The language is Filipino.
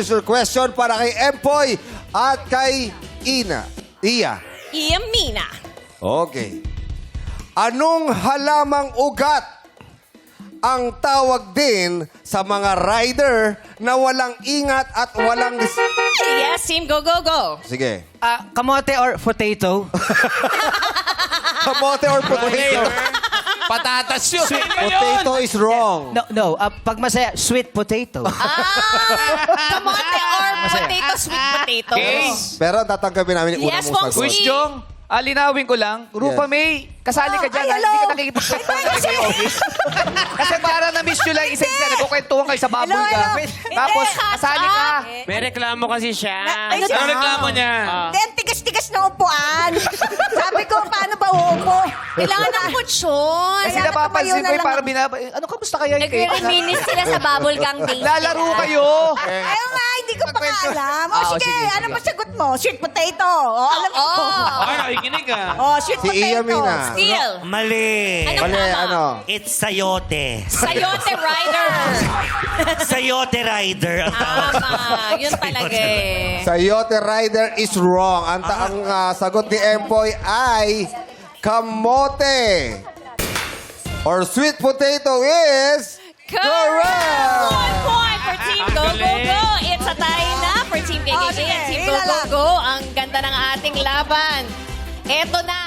producer question para kay Empoy at kay Iya. Iyamina. Okay. Anong halamang ugat ang tawag din sa mga rider na walang ingat at walang... Yes, team. Go, go, go. Sige. Kamote or potato? Kamote or potato? Patatas yun. Potato is wrong. No. Pag masaya, sweet potato. Kamote or potato, sweet potato. Pero tatanggapin namin yung una Yes, mong Fonzie. sagot. Quiz, Jong. Linawin ko lang. Rupa Yes. May, kasali ka dyan. Hindi ka nakikipagkwentuhan sa office. Kasi para na-miss nyo lang isa isa. Nagkukwentuhan kayo sa bubble gum. Tapos, kasali ka. May reklamo kasi siya. Ano Ano reklamo niya? Hindi, ang tigas-tigas ng upuan. Sabi ko, paano ba uupo? Kailangan ng kutsyon. Kasi Kaya napapansin natumayo ko na para lang. ano, kamusta kaya yung cake? Nagre-reminis sila sa bubble gang days. Lalaro kayo. Ayaw nga, hindi ko pa alam. O sige, sige, ano sige. ba sagot mo? Sweet potato. O, alam ko. Ay, nakikinig ah. O, sweet Si potato. Iyamina. Steal. Mali. Anong Mali, tama? ano? It's sayote. Sayote Rider. Sayote rider. Ang tawag. Tama. Yun talaga eh. Sayote rider is wrong. Ang sagot ni Empoy ay kamote. Or sweet potato is... Correct! 1 point for Team Go, Go, Go. It's a tie na for Team KKK sige, and Team Go, hila Go, lang. Go. Ang ganda ng ating laban. Eto na